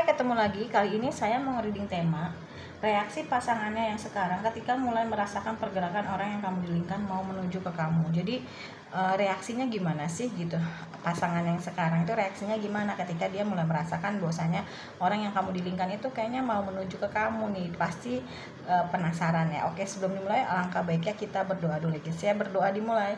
Hai, ketemu lagi. Kali ini saya mau reading tema reaksi pasangannya yang sekarang ketika mulai merasakan pergerakan orang yang kamu dilingkan mau menuju ke kamu. Jadi reaksinya gimana sih gitu? Pasangan yang sekarang itu reaksinya gimana ketika dia mulai merasakan bahwasanya orang yang kamu dilingkan itu kayaknya mau menuju ke kamu nih. Pasti penasaran ya. Oke, sebelum dimulai alangkah baiknya kita berdoa dulu guys. Saya berdoa dimulai.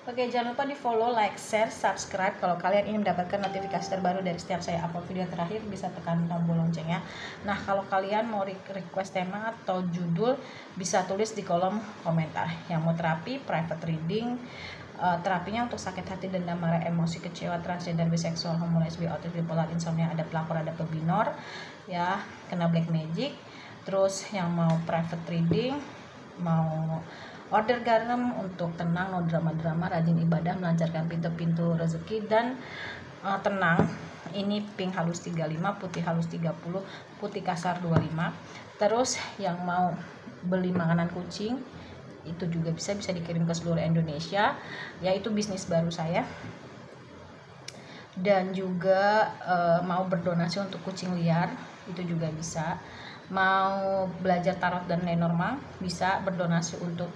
Oke, jangan lupa di follow, like, share, subscribe. Kalau kalian ingin mendapatkan notifikasi terbaru dari setiap saya upload video terakhir, bisa tekan tombol loncengnya. Nah, kalau kalian mau request tema atau judul, bisa tulis di kolom komentar. Yang mau terapi, private reading, terapinya untuk sakit hati, dendam, marah, emosi, kecewa, transgender, biseksual, homo, lesbi, autis, bipolar, insomnia, ada pelakor, ada pebinor, ya, kena black magic. Terus yang mau private reading, mau order garam untuk tenang, no drama-drama, rajin ibadah, melancarkan pintu-pintu rezeki, dan tenang. Ini pink halus 35, putih halus 30, putih kasar 25. Terus yang mau beli makanan kucing, itu juga bisa dikirim ke seluruh Indonesia. Ya, itu bisnis baru saya. Dan juga mau berdonasi untuk kucing liar, itu juga bisa. Mau belajar tarot dan lenormand, bisa berdonasi untuk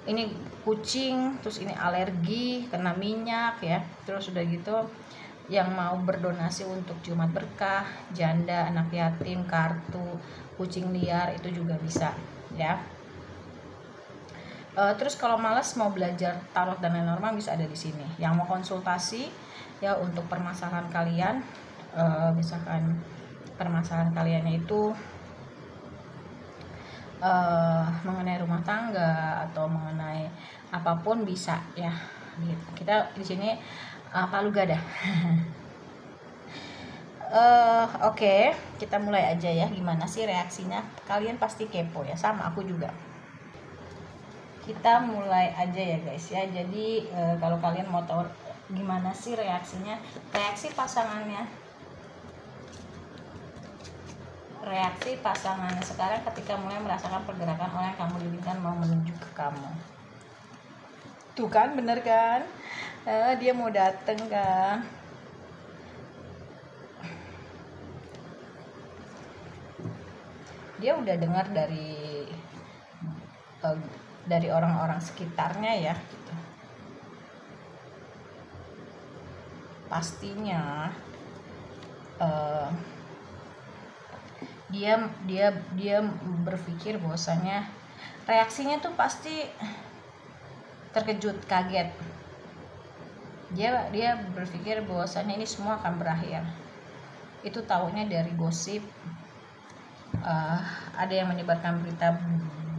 ini kucing, terus ini alergi kena minyak ya. Terus udah gitu yang mau berdonasi untuk Jumat berkah, janda, anak yatim, kartu, kucing liar, itu juga bisa ya. Terus kalau malas mau belajar tarot dan lenormand, bisa ada di sini. Yang mau konsultasi ya untuk permasalahan kalian, misalkan permasalahan kaliannya itu mengenai rumah tangga atau mengenai apapun, bisa ya. Kita di sini palu gada. Oke, kita mulai aja ya. Gimana sih reaksinya? Kalian pasti kepo ya, sama aku juga. Kita mulai aja ya guys ya. Jadi kalau kalian mau tahu gimana sih reaksinya, reaksi pasangannya sekarang ketika mulai merasakan pergerakan orang yang kamu dilingkan mau menuju ke kamu. Tuh kan, bener kan? Dia mau dateng kan? Dia udah dengar dari orang-orang sekitarnya ya gitu. Pastinya dia berpikir bahwasanya reaksinya tuh pasti terkejut, kaget. Dia berpikir bahwasanya ini semua akan berakhir. Itu taunya dari gosip, ada yang menyebarkan berita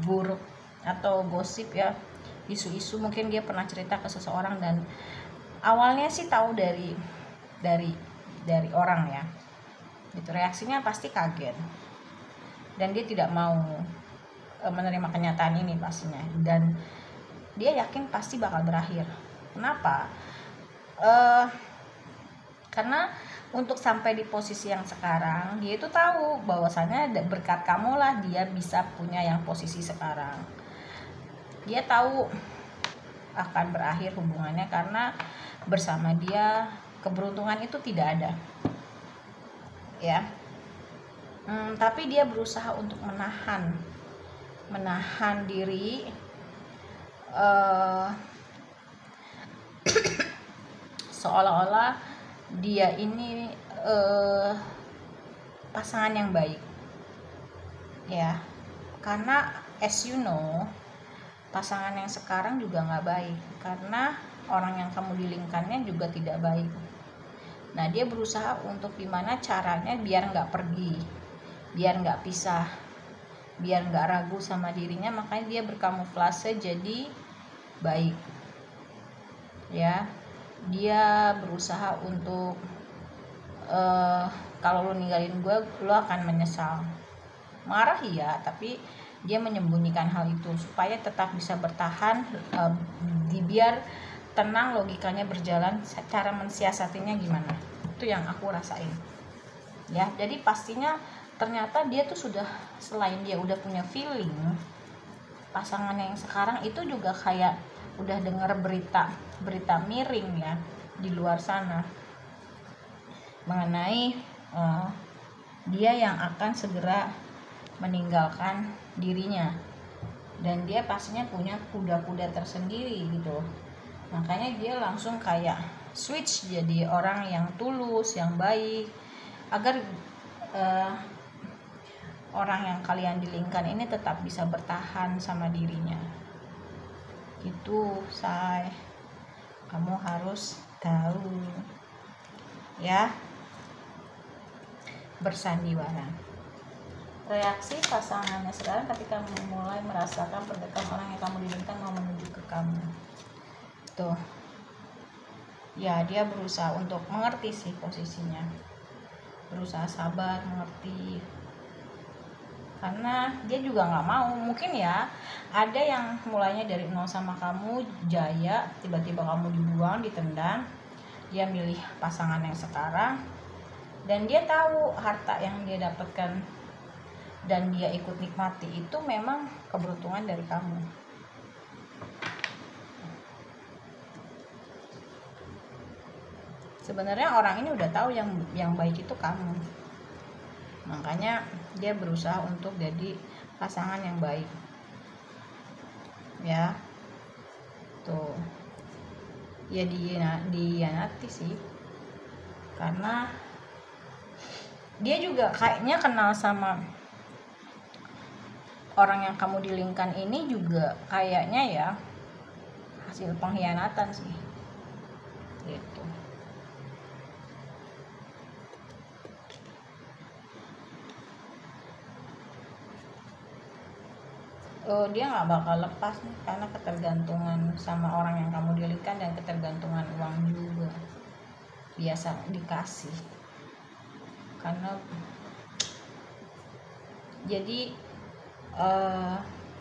buruk atau gosip ya, isu-isu. Mungkin dia pernah cerita ke seseorang dan awalnya sih tahu dari orang ya. Gitu, reaksinya pasti kaget dan dia tidak mau menerima kenyataan ini pastinya, dan dia yakin pasti bakal berakhir. Kenapa? Karena untuk sampai di posisi yang sekarang, dia itu tahu bahwasannya berkat kamu lah dia bisa punya yang posisi sekarang. Dia tahu akan berakhir hubungannya karena bersama dia keberuntungan itu tidak ada ya. Tapi dia berusaha untuk menahan diri, seolah-olah dia ini pasangan yang baik ya. Karena as you know, pasangan yang sekarang juga nggak baik, karena orang yang kamu dilingkannya juga tidak baik. Nah, dia berusaha untuk gimana caranya biar nggak pergi, biar nggak pisah, biar nggak ragu sama dirinya. Makanya dia berkamuflase jadi baik ya. Dia berusaha untuk kalau lo ninggalin gue, lo akan menyesal. Marah ya, tapi dia menyembunyikan hal itu supaya tetap bisa bertahan, biar tenang, logikanya berjalan. Cara mensiasatinya gimana, itu yang aku rasain ya. Jadi pastinya ternyata dia tuh sudah, selain dia udah punya feeling, pasangannya yang sekarang itu juga kayak udah dengar berita miring ya di luar sana. mengenai dia yang akan segera meninggalkan dirinya, dan dia pastinya punya kuda-kuda tersendiri gitu. Makanya dia langsung kayak switch jadi orang yang tulus, yang baik, agar orang yang kalian dilingkan ini tetap bisa bertahan sama dirinya gitu, say. Kamu harus tahu ya. Bersandiwara. Reaksi pasangannya sekarang ketika mulai merasakan pergerakan orang yang kamu dilingkan mau menuju ke kamu. Tuh. Ya, dia berusaha untuk mengerti sih posisinya. Berusaha sabar, mengerti. Karena dia juga nggak mau. Mungkin ya, ada yang mulainya dari nol sama kamu, jaya, tiba-tiba kamu dibuang, ditendang. Dia milih pasangan yang sekarang. Dan dia tahu harta yang dia dapatkan dan dia ikut nikmati itu memang keberuntungan dari kamu. Sebenarnya orang ini udah tahu yang baik itu kamu. Makanya dia berusaha untuk jadi pasangan yang baik. Ya. Tuh. Ya dihianati sih. Karena dia juga kayaknya kenal sama orang yang kamu dilingkan ini juga kayaknya ya hasil pengkhianatan sih gitu. Dia nggak bakal lepas nih karena ketergantungan sama orang yang kamu dilingkan dan ketergantungan uang juga biasa dikasih. Karena jadi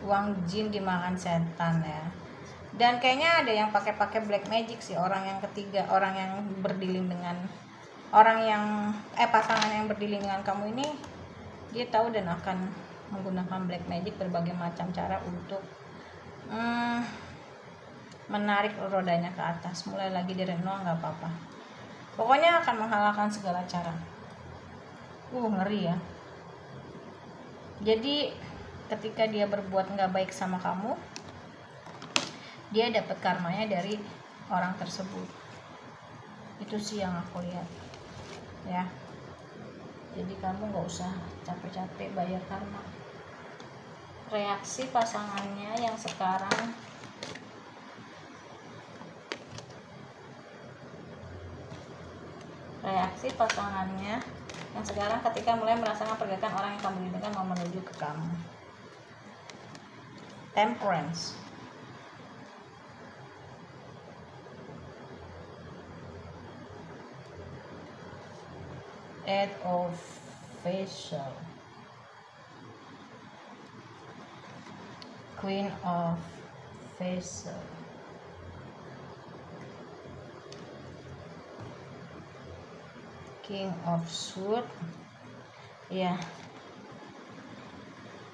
uang jin dimakan setan ya. Dan kayaknya ada yang pakai black magic sih, orang yang ketiga, orang yang berdiling dengan pasangan yang berdiling dengan kamu ini. Dia tahu dan akan menggunakan black magic berbagai macam cara untuk menarik rodanya ke atas. Mulai lagi dari nol nggak apa-apa. Pokoknya akan menghalalkan segala cara. Ngeri ya. Jadi ketika dia berbuat nggak baik sama kamu, dia dapat karmanya dari orang tersebut. Itu sih yang aku lihat ya. Jadi kamu nggak usah capek-capek bayar karma. Reaksi pasangannya yang sekarang ketika mulai merasakan pergerakan orang yang kamu dilingkan mau menuju ke kamu. Temperance. Eight of Vessels. Queen of Vessels. King of Swords. Ya.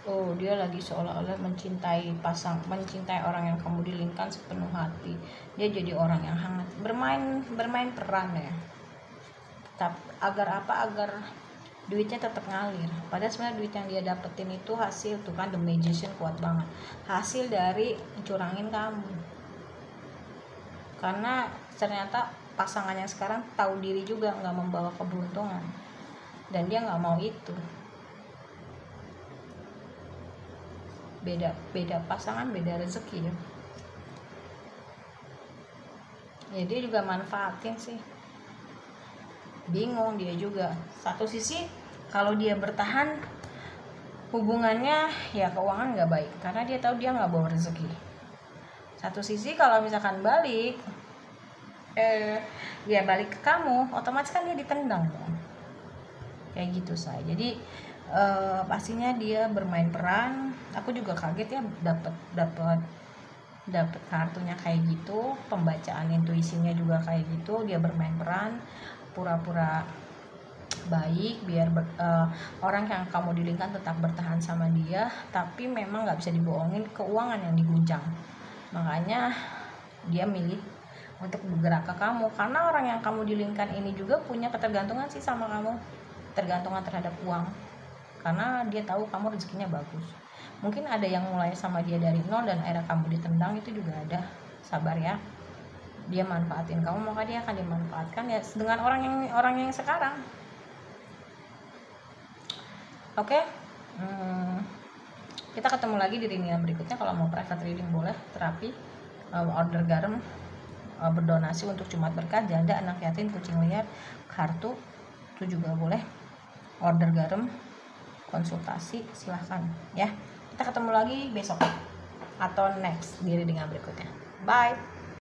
Dia lagi seolah-olah mencintai orang yang kamu dilingkan sepenuh hati. Dia jadi orang yang hangat, bermain peran ya. Agar duitnya tetap ngalir. Padahal sebenarnya duit yang dia dapetin itu hasil tuh kan, The Magician kuat banget. Hasil dari curangin kamu. Karena ternyata pasangan yang sekarang tahu diri juga nggak membawa keberuntungan, dan dia nggak mau itu. Beda pasangan, beda rezeki ya. Ya dia juga manfaatin sih. Bingung dia juga. Satu sisi kalau dia bertahan hubungannya ya keuangan nggak baik karena dia tahu dia nggak bawa rezeki. Satu sisi kalau misalkan balik dia balik ke kamu, otomatis kan dia ditendang dong. Kayak gitu saya. Jadi pastinya dia bermain peran. Aku juga kaget ya dapat kartunya kayak gitu. Pembacaan intuisinya juga kayak gitu. Dia bermain peran, pura-pura baik biar orang yang kamu dilingkan tetap bertahan sama dia, tapi memang nggak bisa dibohongin keuangan yang diguncang. Makanya dia milih untuk bergerak ke kamu, karena orang yang kamu dilingkan ini juga punya ketergantungan sih sama kamu, tergantungan terhadap uang, karena dia tahu kamu rezekinya bagus. Mungkin ada yang mulai sama dia dari nol dan akhirnya kamu ditendang, itu juga ada. Sabar ya, dia manfaatin kamu, maka dia akan dimanfaatkan ya dengan orang yang sekarang. Oke. Kita ketemu lagi di reading berikutnya. Kalau mau private reading boleh, terapi, order garam, berdonasi untuk Jumat Berkah, janda, anak yatim, kucing liar, kartu itu juga boleh. Order garam, konsultasi, silahkan ya. Kita ketemu lagi besok atau next di reading berikutnya. Bye.